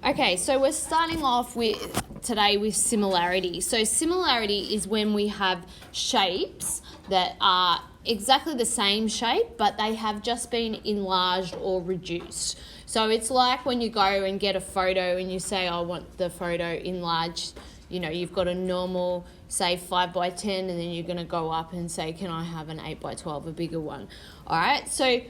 Okay, so we're starting off today with similarity. So similarity is when we have shapes that are exactly the same shape, but they have just been enlarged or reduced. So it's like when you go and get a photo and you say, I want the photo enlarged. You know, you've got a normal, say 5x10, and then you're going to go up and say, can I have an 8x12, a bigger one? All right, so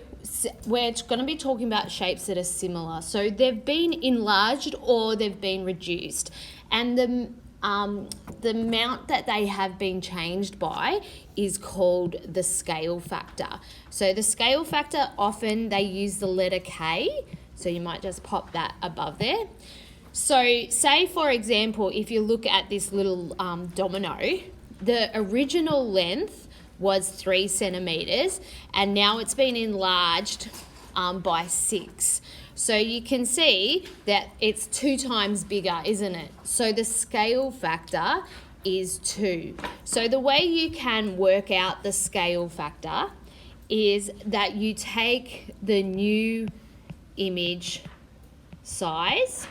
we're going to be talking about shapes that are similar. So they've been enlarged or they've been reduced. And the amount that they have been changed by is called the scale factor. So the scale factor, often they use the letter K. So you might just pop that above there. So say, for example, if you look at this little domino, the original length was 3 centimetres and now it's been enlarged by 6. So you can see that it's 2 times bigger, isn't it? So the scale factor is 2. So the way you can work out the scale factor is that you take the new image size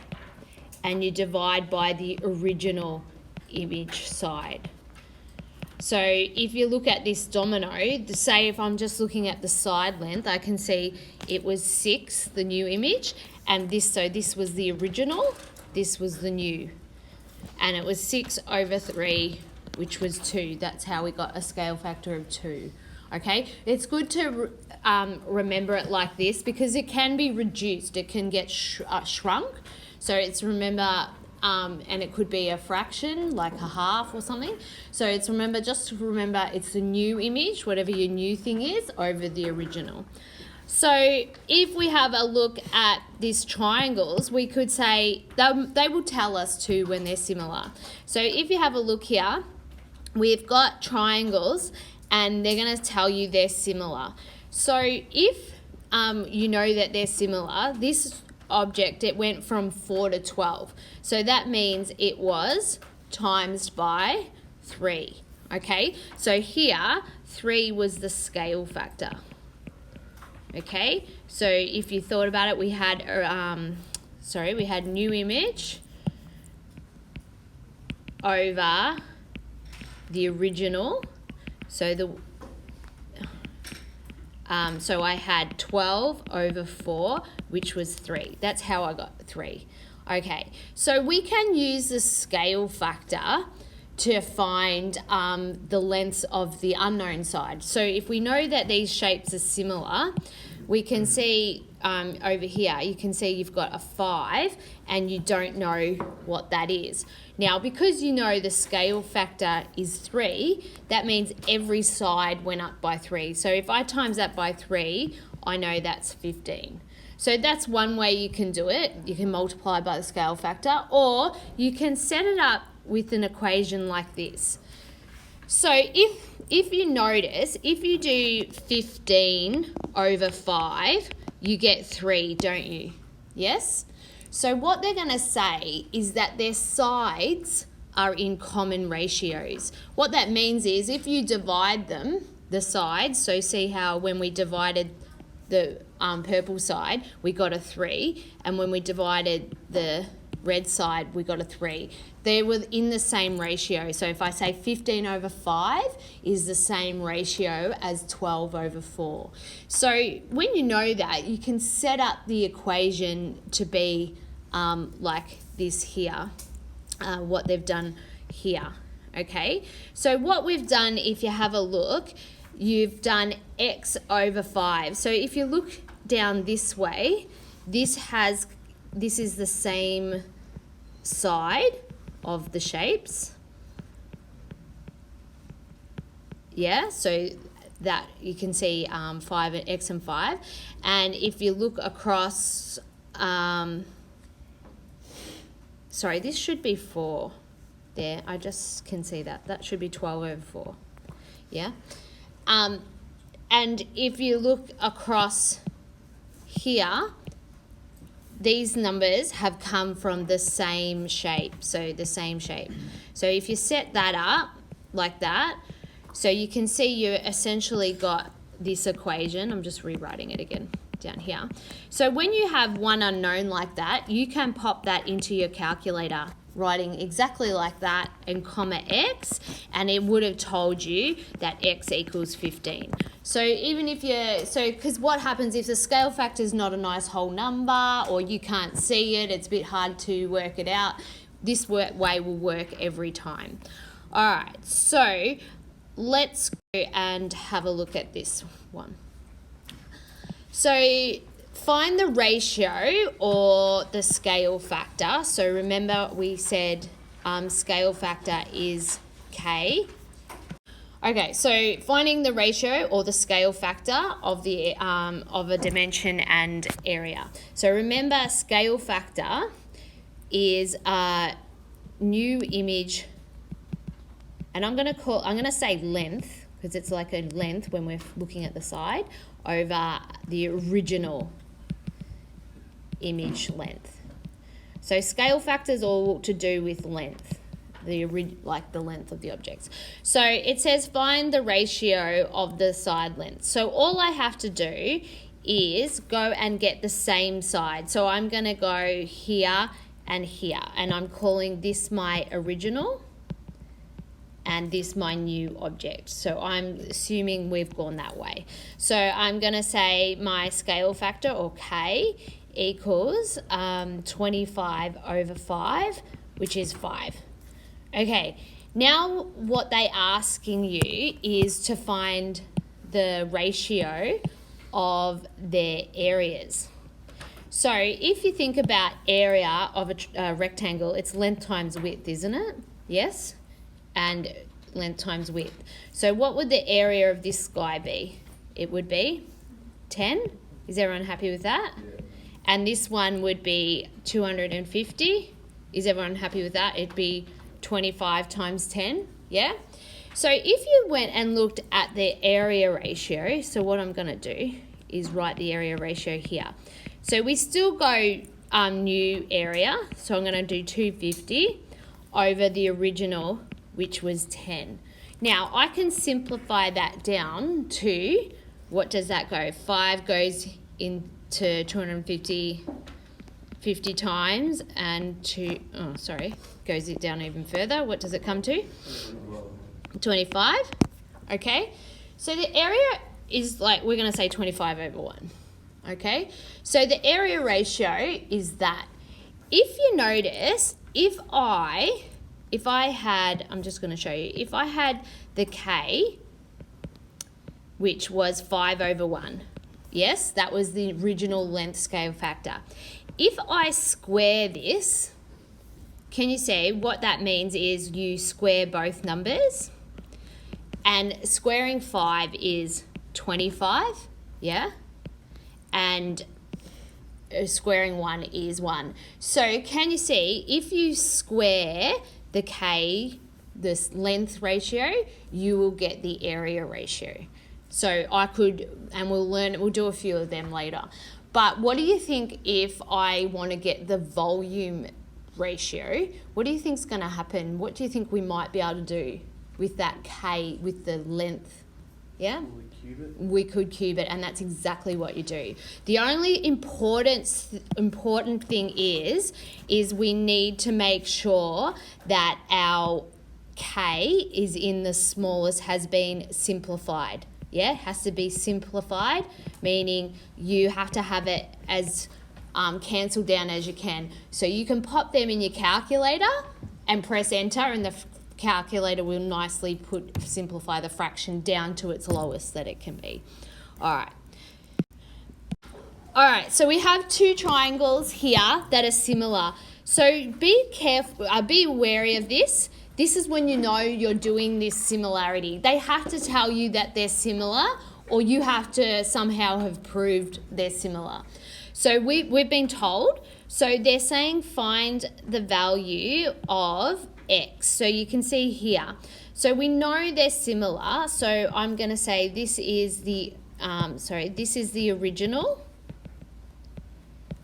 and you divide by the original image side. So if you look at this domino, say if I'm just looking at the side length, I can see it was 6, the new image, and this was the original, this was the new. And it was 6 over 3, which was 2. That's how we got a scale factor of 2. Okay, it's good to remember it like this because it can be reduced, it can get shrunk. So it's and it could be a fraction, like a half or something. So it's just remember it's the new image, whatever your new thing is, over the original. So if we have a look at these triangles, we could say they will tell us too when they're similar. So if you have a look here, we've got triangles and they're going to tell you they're similar. So if you know that they're similar, this object, it went from 4 to 12. So that means it was times by 3. Okay, so here 3 was the scale factor. Okay, so if you thought about it, we had new image over the original. So so I had 12 over 4, which was 3. That's how I got 3. Okay, so we can use the scale factor to find the lengths of the unknown side. So if we know that these shapes are similar, we can see over here, you can see you've got a 5 and you don't know what that is. Now, because you know the scale factor is 3, that means every side went up by 3. So if I times that by 3, I know that's 15. So that's one way you can do it. You can multiply by the scale factor, or you can set it up with an equation like this. So if you notice, if you do 15 over 5, you get 3, don't you? Yes? So what they're going to say is that their sides are in common ratios. What that means is if you divide them, the sides, so see how when we divided the purple side, we got a 3, and when we divided the red side, we got a 3. They were in the same ratio. So if I say 15 over 5 is the same ratio as 12 over 4. So when you know that, you can set up the equation to be like this here, what they've done here, okay? So what we've done, if you have a look, you've done x over 5. So if you look down this way, this is the same side of the shapes. Yeah, so that you can see 5 and x and 5. And if you look across, sorry, this should be 4 there. I just can see that. That should be 12 over 4. Yeah. And if you look across here, these numbers have come from the same shape, so the same shape. So if you set that up like that, so you can see you essentially got this equation. I'm just rewriting it again. down here. So when you have one unknown like that, you can pop that into your calculator, writing exactly like that and comma x, and it would have told you that x equals 15. So even if because what happens if the scale factor is not a nice whole number, or you can't see it, it's a bit hard to work it out, this way will work every time. All right, so let's go and have a look at this one. So find the ratio or the scale factor. So remember we said scale factor is K. Okay, so finding the ratio or the scale factor of a dimension and area. So remember, scale factor is a new image, and I'm gonna say length, because it's like a length when we're looking at the side, over the original image length. So scale factor is all to do with length, like the length of the objects. So it says find the ratio of the side length. So all I have to do is go and get the same side. So I'm going to go here and here, and I'm calling this my original and this my new object. So I'm assuming we've gone that way. So I'm going to say my scale factor, or K, equals 25 over 5, which is 5. Okay, now what they're asking you is to find the ratio of their areas. So if you think about area of a rectangle, it's length times width, isn't it? Yes? And length times width. So what would the area of this guy be? It would be 10. Is everyone happy with that? Yeah. And this one would be 250. Is everyone happy with that? It'd be 25 times 10. Yeah? So if you went and looked at the area ratio, so what I'm going to do is write the area ratio here. So we still go new area. So I'm going to do 250 over the original, which was 10. Now, I can simplify that down to, what does that go? 5 goes into 250 50 times, and goes it down even further. What does it come to? 25. Okay. So the area is like, we're going to say 25 over 1. Okay. So the area ratio is that. If you notice, if I had, I'm just going to show you, if I had the K, which was 5 over 1, yes, that was the original length scale factor. If I square this, can you see what that means is you square both numbers, and squaring 5 is 25, yeah, and squaring 1 is 1. So can you see, if you square the K, this length ratio, you will get the area ratio. So I could, and we'll do a few of them later. But what do you think if I want to get the volume ratio? What do you think is going to happen? What do you think we might be able to do with that K, with the length? Yeah? We could cube it, and that's exactly what you do. The only important thing is we need to make sure that our K is in the smallest, has been simplified. Yeah, it has to be simplified, meaning you have to have it as cancelled down as you can. So you can pop them in your calculator and press enter, and the calculator will nicely simplify the fraction down to its lowest that it can be. All right, so we have two triangles here that are similar. So be careful, be wary of this. This is when you know you're doing this similarity. They have to tell you that they're similar, or you have to somehow have proved they're similar. So we've been told, so they're saying find the value of x. So you can see here. So we know they're similar. So I'm going to say this is the original,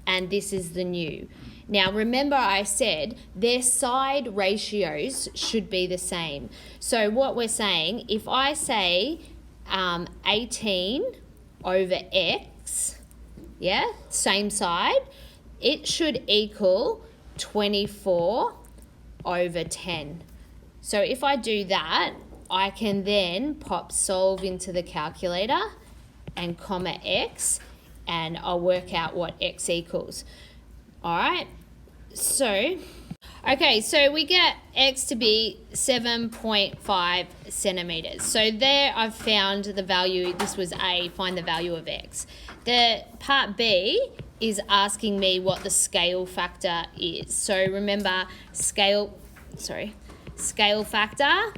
and this is the new. Now, remember I said their side ratios should be the same. So what we're saying, if I say 18 over x, yeah, same side, it should equal 24 over 10. So if I do that, I can then pop solve into the calculator and comma x, and I'll work out what x equals. All right, so, okay, so we get x to be 7.5 centimetres. So there I've found the value, this was A, find the value of x. The part B is asking me what the scale factor is. So remember, scale factor,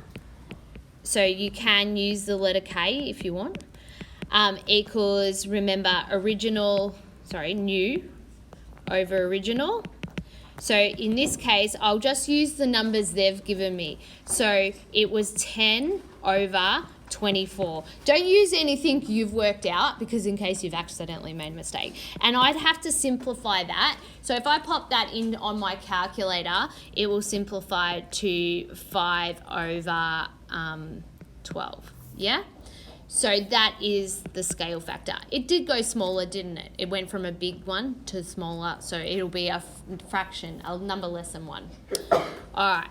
so you can use the letter K if you want, equals, remember, new over original. So in this case, I'll just use the numbers they've given me. So it was 10 over 24. Don't use anything you've worked out, because in case you've accidentally made a mistake. And I'd have to simplify that. So if I pop that in on my calculator, it will simplify to 5 over 12. Yeah? So that is the scale factor. It did go smaller, didn't it? It went from a big one to smaller, so it'll be a fraction, a number less than 1. All right.